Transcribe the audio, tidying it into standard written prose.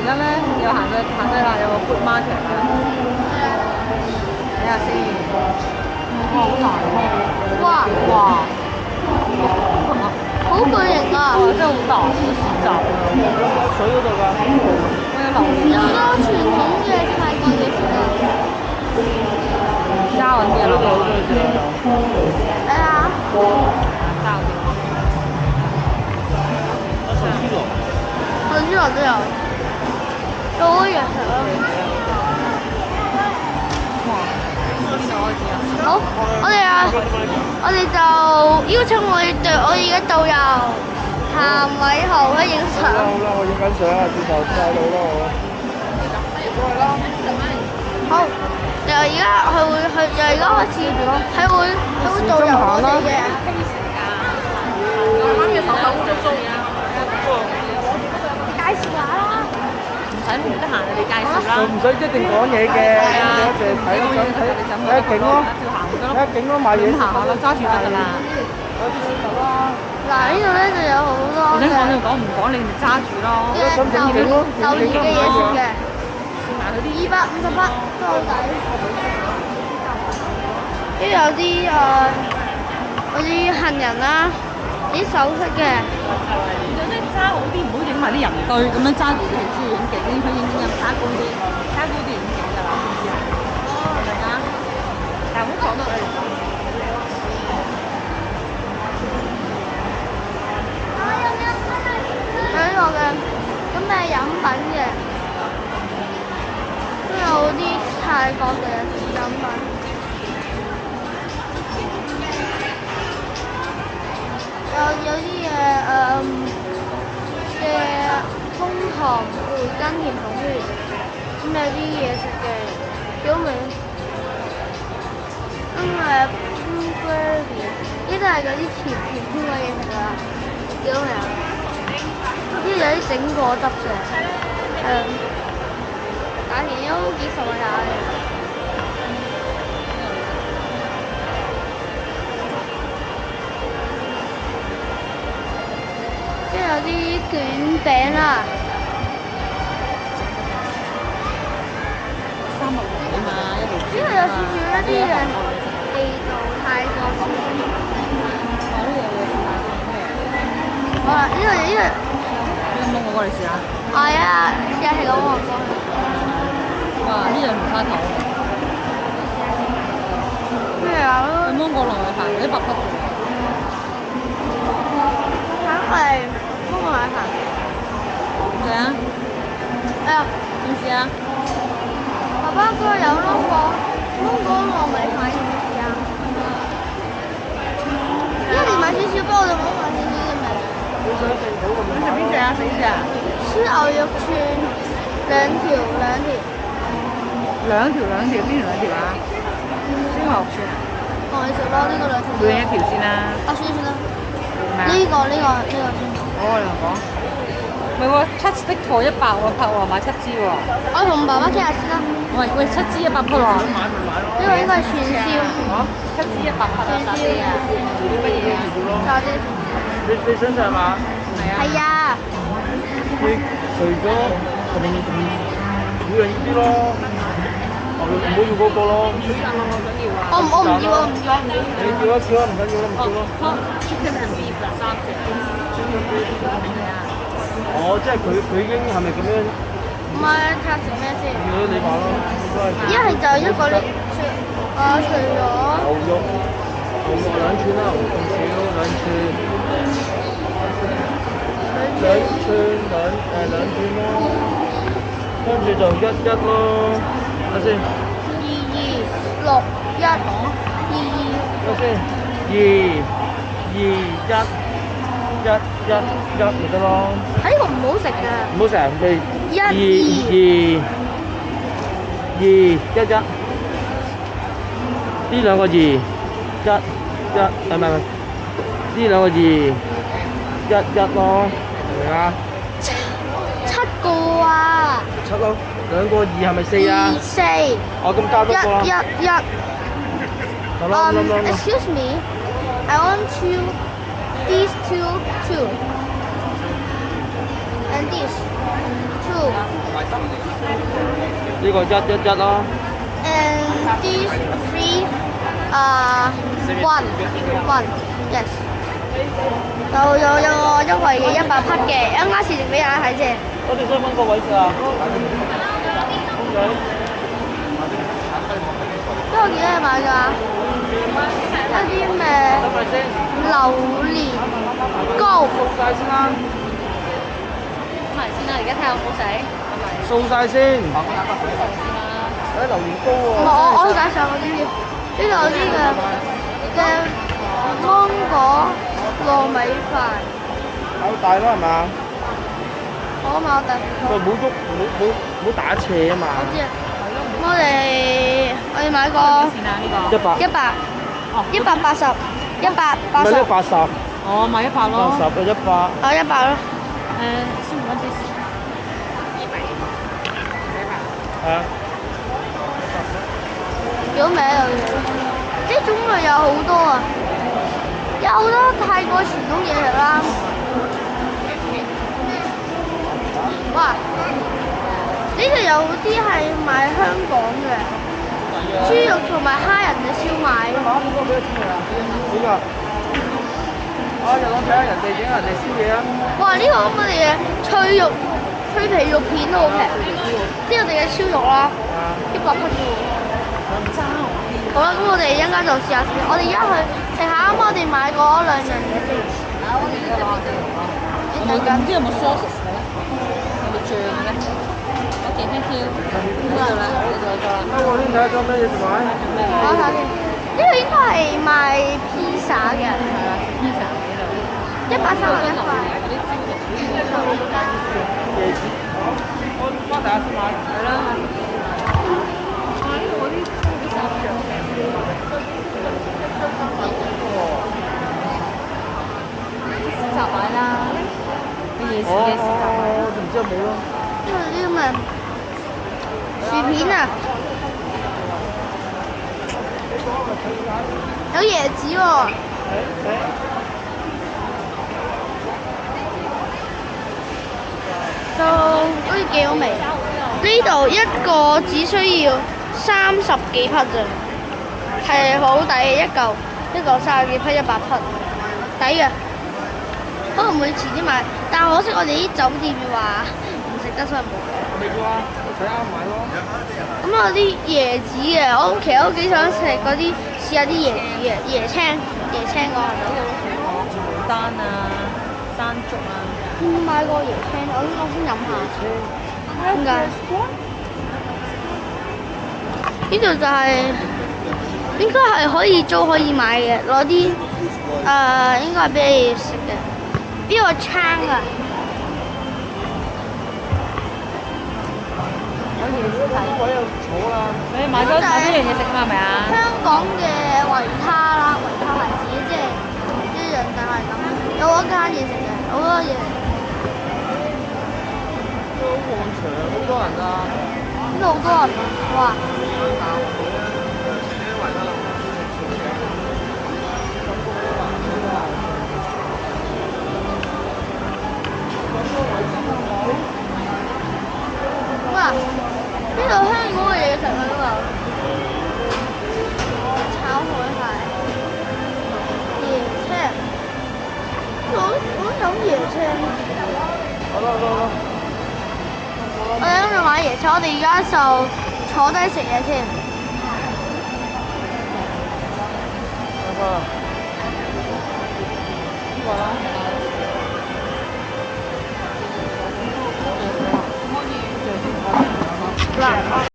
家咧又行對啦，有個 food market 啦，睇下先。哇，好大喎！哇，哇！好巨型啊！哇，真係好大個市集啊！水嗰度㗎。我有榴蓮好啊，多傳統嘅泰國嘢食啊！膠嗰啲啊，嗰度好多嘢食啊！睇下，膠嗰啲。壽司郎。壽司郎都有，有好多嘢食啊！哇！邊度開始啊？好，我哋就邀請我哋嘅導遊譚偉豪去影相。好啦，我影緊相啊，轉頭帶路啦我。好，由而家佢會去，由而家開始，佢會導遊我哋嘅。介紹下啦。唔得閒你介紹啦。唔使一定講嘢嘅，你一齊睇咯，想睇睇下景咯，睇下景咯，買嘢行下啦，揸住得㗎啦。有啲水頭啦。嗱，呢度咧就有好多你想講就講，唔講你咪揸住咯。嘅榴蓮嘅嘢食嘅，258都好抵。跟住有啲嗰啲杏仁啦，啲首飾嘅。有啲揸好啲，唔好影埋啲人堆，咁樣揸住佢中意影景，佢影揸高啲，揸高啲影景㗎啦，知唔知啊？明唔明啊？但係唔好講到你。有呢個嘅，咁係飲品嘅，都有啲泰國嘅飲品。有啲嘢嘅楓糖培根甜筒圈，咁有啲嘢食嘅，幾好味。blueberry 呢都係嗰啲甜嘅嘢食啊，幾好味啊！呢度有啲整果汁嘅，價錢都幾十蚊下嘅。跟住有啲卷餅啦，360啊嘛，一路呢度有少少一啲嘅地道泰國小吃。好啦，呢個你有冇我過嚟試下？係啊，又係咁喎。哇！呢樣唔花頭。咩啊？去芒果龍去行100匹喎。肯係芒果奶茶。點啊？哎呀，點試啊？爸爸嗰個有芒果糯米飯要唔要試啊？因為你買少少，不過我就冇買少少嘅味。你食邊隻啊？食呢隻啊？燒牛肉串兩條，兩條，邊條2條啊？燒牛串啊？同你食咯，呢個2條。每人1條先啦。啊，算啦。咩啊？呢個先。好啊，你同我講。唔係喎，7 stick 貨100喎，拍喎買7支喎。我同爸爸傾下先啦。喂，7支100匹喎。呢個應該係串燒。嚇？7支100匹啊？炸啲啊？啲乜嘢啊？炸啲。你想食係嘛？係啊。係啊。你除咗同每人呢啲咯，唔好要嗰個咯。我唔要。你要一次啦，唔緊要啦，唔要咯。Chicken and beef 啦，3隻。哦，即係佢已經係咪咁樣？唔係，睇下食咩先。要咗你話咯，應該係。一係就一個呢，除咗牛肉2串啦，紅燒2串。2串咯，跟住就11咯，睇先。2261，22。睇先，22111咪得咯。呢個唔好食㗎。唔好成日1211。呢兩個2，係咪？呢兩個2，11咯，明唔明啊7個啊。 ？7咯，兩個2係咪4啊24。哦，咁加多個啦。111。好啦，Excuse me, I want these two, and this. two 呢個111啦。 and these three one yes。有個優惠嘅100匹嘅，一陣間試食俾大家睇先。我哋想揾個位置啊。公仔。呢個幾多嘢買㗎？有啲咩榴蓮糕。掃晒先啦。攞埋先啦，而家睇下好唔好食，係咪？掃晒先。先啦。誒榴蓮糕喎。我介紹嗰啲，呢度有啲嘅芒果糯米飯。好大啦係嘛？我買第。喂，唔好喐，唔好打斜啊嘛。我知啊。我哋買個先啦呢個。180。唔係呢80。哦，買100咯。80啊100。100咯。15蚊啲。係啊。幾好味啊！啲種類有好多啊，有好多泰國傳統嘢食啦。哇！呢度有啲係賣香港嘅豬肉同埋蝦仁嘅燒賣。邊個？啊！日朗睇下人哋影人哋燒嘢啊！哇！呢個咁我哋嘅脆皮肉片都好平，呢個我哋嘅燒肉啦，100匹啫喎。好啦，咁我哋一陣間就試下先。我哋而家去食下啱啱我哋買嗰2樣嘢先。唔知有冇 sauce 咧？有冇醬嘅咧？OK thank you。好啦，啊！我先睇下仲有咩嘢買。我睇下先，呢個應該係賣披薩嘅。係啦，pizza 呢度。 131塊。椰子。我幫大家先買。係啦。呢度嗰啲披薩醬平。雜買啦，啲夜市嘅時候。我就唔知有冇咯。呢度啲咁嘅薯片啊，有椰子喎。就好似幾好味。呢度一個只需要30幾匹咋，係好抵，一嚿30幾匹100匹，抵嘅。不過會遲啲買，但係可惜我哋啲酒店話唔食得，所以冇。未到啊，睇啱買咯。咁有啲椰子嘅，我其實都幾想食嗰啲，試下啲椰子嘅椰青嗰個係咪？牡丹啊，山竹啊。買過椰青，我先飲下。點解？呢度就係應該係可以租可以買嘅，攞啲應該係俾你食嘅。呢個餐啊！有椰子睇。位又坐啦。你買多樣嘢食嘛係咪啊？香港嘅維他啦，維他牌子即係一樣就係咁，有嗰間嘢食嘅，好多嘢。都好旺場，好多人啊！呢度好多人啊！哇！哇！呢度香港嘅嘢食啊都有，炒海蟹、椰青，我飲椰青。好啦。我哋諗住買椰青，我哋而家就坐低食嘢先。